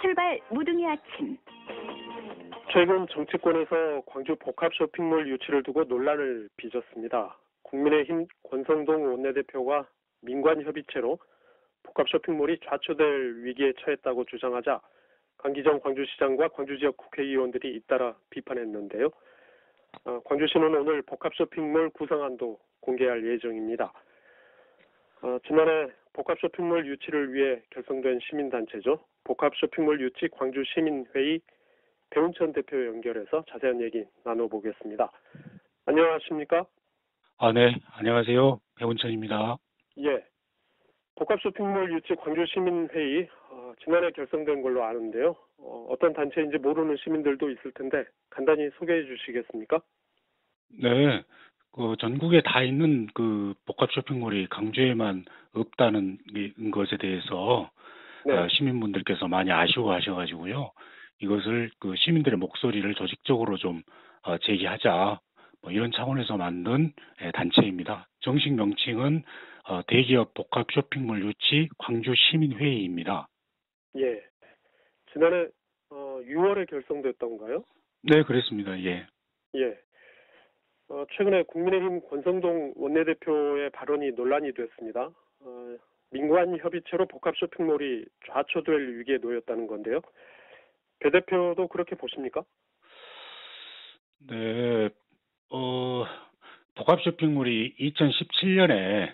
출발 무등의 아침. 최근 정치권에서 광주 복합 쇼핑몰 유치를 두고 논란을 빚었습니다. 국민의힘 권성동 원내대표가 민관협의체로 복합 쇼핑몰이 좌초될 위기에 처했다고 주장하자 강기정 광주시장과 광주지역 국회의원들이 잇따라 비판했는데요. 광주시는 오늘 복합 쇼핑몰 구성안도 공개할 예정입니다. 지난해 복합 쇼핑몰 유치를 위해 결성된 시민단체죠. 복합 쇼핑몰 유치 광주시민회의 배운천 대표 연결해서 자세한 얘기 나눠보겠습니다. 안녕하십니까? 네. 안녕하세요. 배운천입니다. 예. 복합 쇼핑몰 유치 광주시민회의 지난해 결성된 걸로 아는데요. 어떤 단체인지 모르는 시민들도 있을 텐데 간단히 소개해 주시겠습니까? 네. 전국에 다 있는 복합 쇼핑몰이 광주에만 없다는 것에 대해서 네. 시민분들께서 많이 아쉬워하셔가지고요. 이것을 시민들의 목소리를 조직적으로 좀 제기하자, 이런 차원에서 만든 단체입니다. 정식 명칭은 대기업 복합 쇼핑몰 유치 광주시민회의입니다. 예. 지난해 6월에 결성됐던가요? 네, 그랬습니다. 예. 예. 최근에 국민의힘 권성동 원내대표의 발언이 논란이 됐습니다. 민관협의체로 복합 쇼핑몰이 좌초될 위기에 놓였다는 건데요. 배 대표도 그렇게 보십니까? 네. 복합 쇼핑몰이 2017년에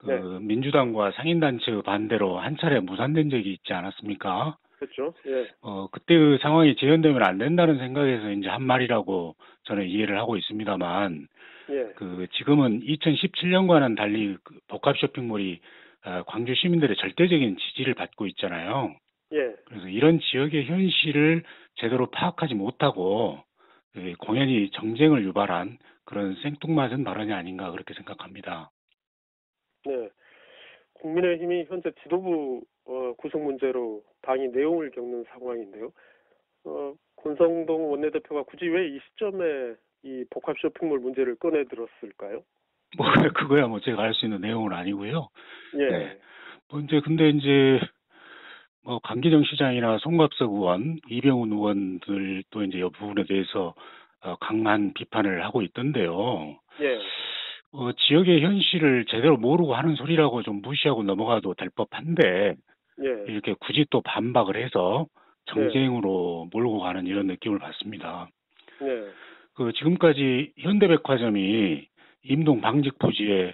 네. 민주당과 상인단체 반대로 한 차례 무산된 적이 있지 않았습니까? 그렇죠. 예. 그때 그 상황이 재현되면 안 된다는 생각에서 이제 한 말이라고 저는 이해를 하고 있습니다만, 예. 지금은 2017년과는 달리 복합 쇼핑몰이 광주 시민들의 절대적인 지지를 받고 있잖아요. 예. 그래서 이런 지역의 현실을 제대로 파악하지 못하고 공연히 정쟁을 유발한 그런 생뚱맞은 발언이 아닌가 그렇게 생각합니다. 네. 국민의힘이 현재 지도부 구성 문제로 당이 내용을 겪는 상황인데요. 권성동 원내대표가 굳이 왜 이 시점에 이 복합 쇼핑몰 문제를 꺼내 들었을까요? 그거야 제가 알 수 있는 내용은 아니고요. 예. 네. 근데 강기정 시장이나 송갑석 의원, 이병훈 의원들도 이 부분에 대해서 강한 비판을 하고 있던데요. 예. 지역의 현실을 제대로 모르고 하는 소리라고 좀 무시하고 넘어가도 될 법한데, 예. 이렇게 굳이 또 반박을 해서 정쟁으로 몰고 가는 이런 느낌을 받습니다. 네. 지금까지 현대백화점이 임동 방직 부지의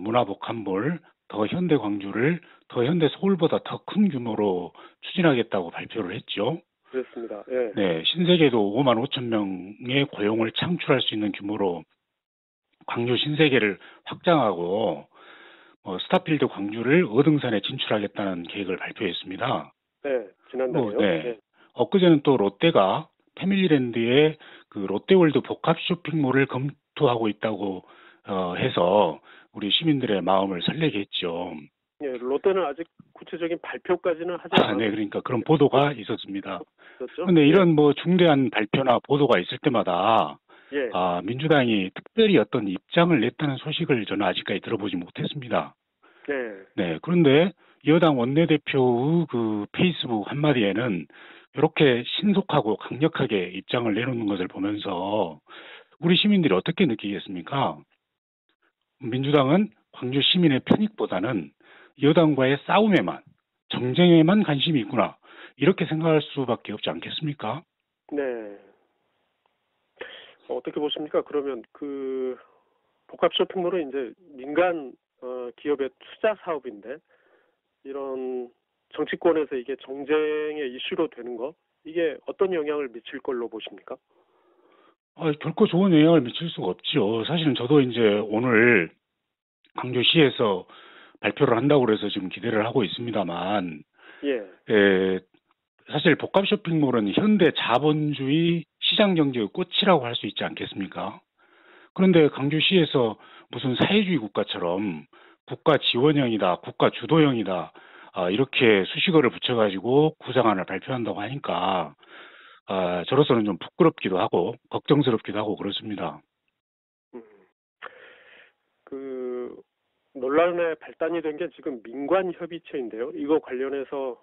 문화복합몰 더 현대 광주를 더 현대 서울보다 더 큰 규모로 추진하겠다고 발표를 했죠. 그렇습니다. 예. 네, 신세계도 5만 5천 명의 고용을 창출할 수 있는 규모로 광주 신세계를 확장하고 스타필드 광주를 어등산에 진출하겠다는 계획을 발표했습니다. 네, 지난달에요. 네. 네. 엊그제는 또 롯데가 패밀리랜드에 롯데월드 복합 쇼핑몰을 검토하고 있다고 해서 우리 시민들의 마음을 설레게 했죠. 예, 롯데는 아직 구체적인 발표까지는 하지 않았어요. 네, 그러니까 그런 보도가 있었습니다. 그렇죠? 그런데 이런 중대한 발표나 보도가 있을 때마다 예. 민주당이 특별히 어떤 입장을 냈다는 소식을 저는 아직까지 들어보지 못했습니다. 네. 네, 그런데 여당 원내대표의 페이스북 한마디에는 이렇게 신속하고 강력하게 입장을 내놓는 것을 보면서 우리 시민들이 어떻게 느끼겠습니까? 민주당은 광주 시민의 편익보다는 여당과의 싸움에만, 정쟁에만 관심이 있구나. 이렇게 생각할 수밖에 없지 않겠습니까? 네. 어떻게 보십니까? 그러면 복합 쇼핑몰은 이제 민간 기업의 투자 사업인데 이런 정치권에서 이게 정쟁의 이슈로 되는 거 이게 어떤 영향을 미칠 걸로 보십니까? 결코 좋은 영향을 미칠 수가 없죠. 사실은 저도 이제 오늘 광주시에서 발표를 한다고 그래서 지금 기대를 하고 있습니다만, 사실 복합 쇼핑몰은 현대 자본주의 시장 경제의 꽃이라고 할 수 있지 않겠습니까? 그런데 광주시에서 무슨 사회주의 국가처럼 국가 지원형이다, 국가 주도형이다, 이렇게 수식어를 붙여가지고 구상안을 발표한다고 하니까 저로서는 좀 부끄럽기도 하고 걱정스럽기도 하고 그렇습니다. 논란의 발단이 된 게 지금 민관협의체인데요. 이거 관련해서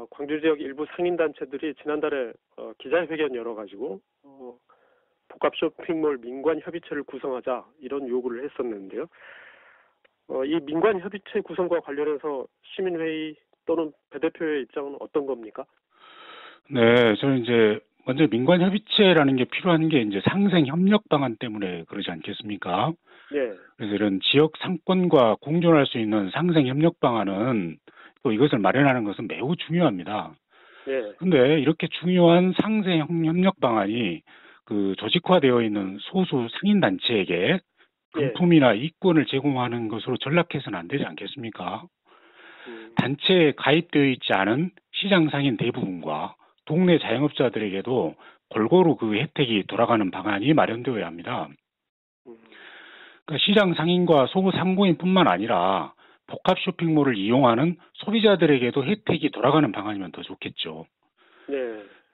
광주 지역 일부 상인단체들이 지난달에 기자회견 열어가지고 복합 쇼핑몰 민관협의체를 구성하자 이런 요구를 했었는데요. 이 민관협의체 구성과 관련해서 시민회의 또는 배 대표의 입장은 어떤 겁니까? 네, 저는 이제 먼저 민관협의체라는 게 필요한 게 이제 상생 협력 방안 때문에 그러지 않겠습니까? 예, 그래서 이런 지역 상권과 공존할 수 있는 상생 협력 방안은 또 이것을 마련하는 것은 매우 중요합니다. 예, 근데 이렇게 중요한 상생 협력 방안이 그 조직화되어 있는 소수 상인 단체에게 예, 금품이나 이권을 제공하는 것으로 전락해서는 안 되지 않겠습니까? 음, 단체에 가입되어 있지 않은 시장 상인 대부분과 동네 자영업자들에게도 골고루 그 혜택이 돌아가는 방안이 마련되어야 합니다. 음, 그러니까 시장 상인과 소상공인뿐만 아니라 복합 쇼핑몰을 이용하는 소비자들에게도 혜택이 돌아가는 방안이면 더 좋겠죠. 네,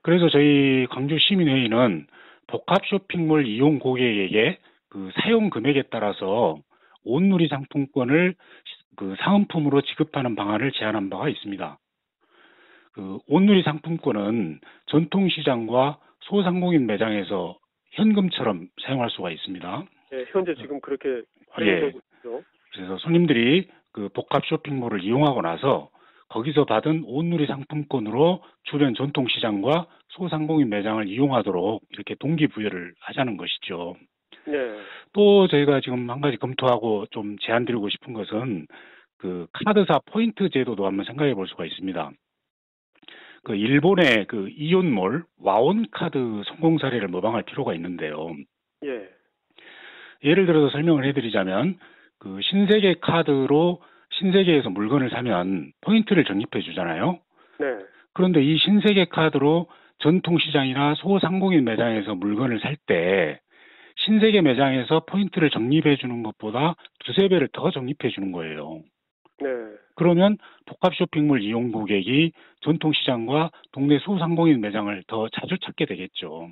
그래서 저희 광주 시민회의는 복합 쇼핑몰 이용 고객에게 그 사용 금액에 따라서 온누리 상품권을 그 사은품으로 지급하는 방안을 제안한 바가 있습니다. 그 온누리 상품권은 전통시장과 소상공인 매장에서 현금처럼 사용할 수가 있습니다. 예, 현재 지금 그렇게 예. 활용되고 있죠. 그래서 손님들이 그 복합 쇼핑몰을 이용하고 나서 거기서 받은 온누리 상품권으로 주변 전통시장과 소상공인 매장을 이용하도록 이렇게 동기부여를 하자는 것이죠. 네, 또 저희가 지금 한 가지 검토하고 좀 제안 드리고 싶은 것은 그 카드사 포인트 제도도 한번 생각해 볼 수가 있습니다. 그 일본의 그 이온몰 와온 카드 성공 사례를 모방할 필요가 있는데요. 예, 예를 들어서 설명을 해드리자면 그 신세계 카드로 신세계에서 물건을 사면 포인트를 적립해 주잖아요. 네, 그런데 이 신세계 카드로 전통시장이나 소상공인 매장에서 물건을 살 때 신세계 매장에서 포인트를 적립해 주는 것보다 두세 배를 더 적립해 주는 거예요. 네, 그러면 복합 쇼핑몰 이용 고객이 전통시장과 동네 소상공인 매장을 더 자주 찾게 되겠죠.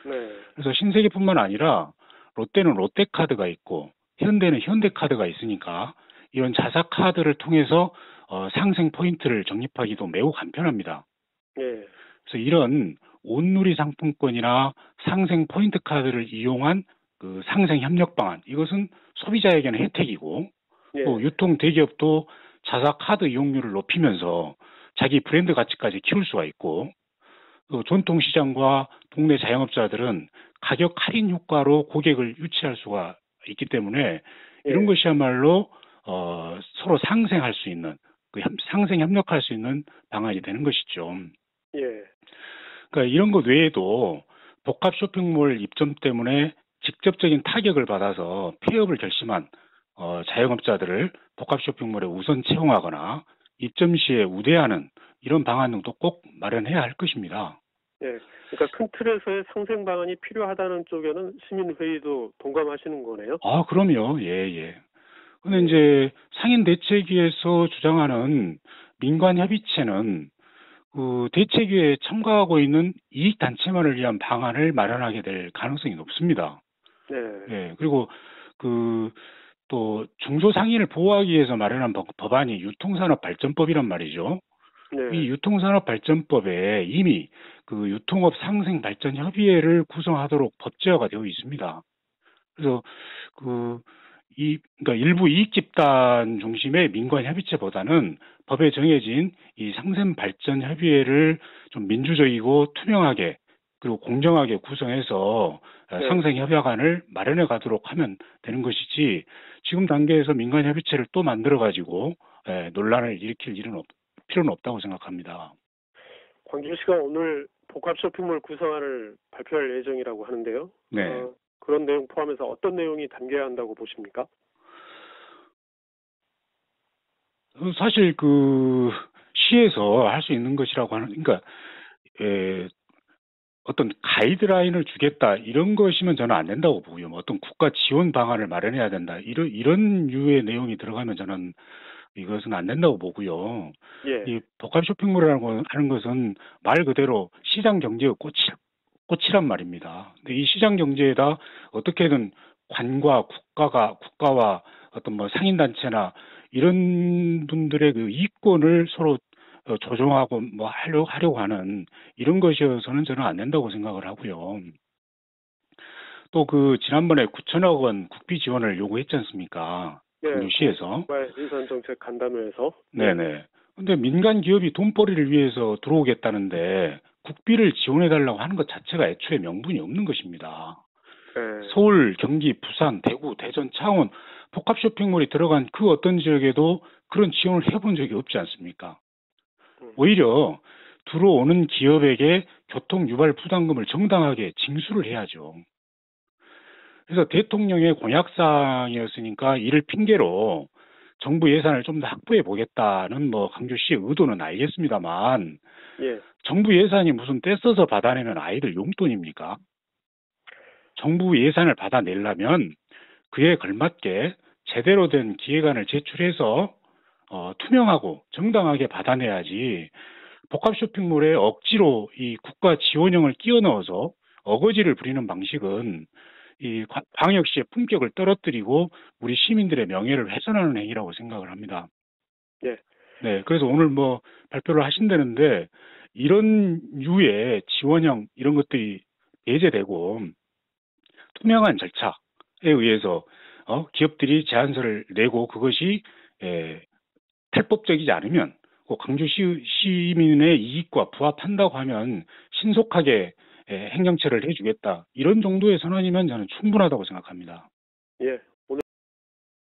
네, 그래서 신세계뿐만 아니라 롯데는 롯데카드가 있고 현대는 현대카드가 있으니까 이런 자사 카드를 통해서 상생 포인트를 적립하기도 매우 간편합니다. 예, 그래서 이런 온누리 상품권이나 상생 포인트 카드를 이용한 그 상생 협력 방안 이것은 소비자에게는 혜택이고 또 예, 유통 대기업도 자사 카드 이용률을 높이면서 자기 브랜드 가치까지 키울 수가 있고 또 전통시장과 동네 자영업자들은 가격 할인 효과로 고객을 유치할 수가 있기 때문에 이런 예, 것이야말로 서로 상생할 수 있는 그 상생 협력할 수 있는 방안이 되는 것이죠. 예, 그러니까 이런 것 외에도 복합 쇼핑몰 입점 때문에 직접적인 타격을 받아서 폐업을 결심한 자영업자들을 복합 쇼핑몰에 우선 채용하거나 입점 시에 우대하는 이런 방안 등도 꼭 마련해야 할 것입니다. 예. 그러니까 큰 틀에서의 상생 방안이 필요하다는 쪽에는 시민회의도 동감하시는 거네요. 아, 그럼요. 예, 예. 근데 예, 이제 상인 대책위에서 주장하는 민관 협의체는 그 대책위에 참가하고 있는 이익 단체만을 위한 방안을 마련하게 될 가능성이 높습니다. 네, 예, 그리고 그 또 중소상인을 보호하기 위해서 마련한 법안이 유통산업발전법이란 말이죠. 네, 이 유통산업발전법에 이미 그 유통업 상생발전협의회를 구성하도록 법제화가 되어 있습니다. 그래서 그 그러니까 일부 이익 집단 중심의 민관 협의체보다는 법에 정해진 이 상생 발전 협의회를 좀 민주적이고 투명하게 그리고 공정하게 구성해서 네. 상생 협약안을 마련해 가도록 하면 되는 것이지 지금 단계에서 민관 협의체를 또 만들어 가지고 논란을 일으킬 필요는 없다고 생각합니다. 광주시가 오늘 복합 쇼핑몰 구성안을 발표할 예정이라고 하는데요. 네. 그런 내용 포함해서 어떤 내용이 담겨야 한다고 보십니까? 사실 그 시에서 할 수 있는 것이라고 하는 그러니까 어떤 가이드라인을 주겠다 이런 것이면 저는 안 된다고 보고요. 뭐 어떤 국가 지원 방안을 마련해야 된다 이런 유의 내용이 들어가면 저는 이것은 안 된다고 보고요. 예, 이 복합 쇼핑몰이라고 하는 것은 말 그대로 시장 경제의 꽃이란 말입니다. 근데 이 시장 경제에다 어떻게든 관과 국가와 어떤 뭐 상인단체나 이런 분들의 그 이권을 서로 조정하고 뭐 하려고 하는 이런 것이어서는 저는 안 된다고 생각을 하고요. 또 그 지난번에 9천억 원 국비 지원을 요구했지 않습니까? 예, 광주시에서. 공발 예산 정책 간담회에서. 예, 네네. 근데 민간 기업이 돈벌이를 위해서 들어오겠다는데 국비를 지원해달라고 하는 것 자체가 애초에 명분이 없는 것입니다. 예, 서울, 경기, 부산, 대구, 대전, 창원 복합 쇼핑몰이 들어간 그 어떤 지역에도 그런 지원을 해본 적이 없지 않습니까? 음, 오히려 들어오는 기업에게 교통 유발 부담금을 정당하게 징수를 해야죠. 그래서 대통령의 공약사항이었으니까 이를 핑계로 정부 예산을 좀 더 확보해 보겠다는 뭐 강주시의 의도는 알겠습니다만 예, 정부 예산이 무슨 떼써서 받아내는 아이들 용돈입니까? 정부 예산을 받아내려면 그에 걸맞게 제대로 된 기획안을 제출해서 투명하고 정당하게 받아내야지 복합 쇼핑몰에 억지로 이 국가 지원형을 끼워 넣어서 어거지를 부리는 방식은 이 광역시의 품격을 떨어뜨리고 우리 시민들의 명예를 훼손하는 행위라고 생각을 합니다. 예, 네, 그래서 오늘 뭐 발표를 하신다는데 이런 유의 지원형 이런 것들이 배제되고 투명한 절차에 의해서 기업들이 제안서를 내고 그것이 탈법적이지 않으면 광주시 시민의 이익과 부합한다고 하면 신속하게 행정처리를 해주겠다. 이런 정도의 선언이면 저는 충분하다고 생각합니다. 예.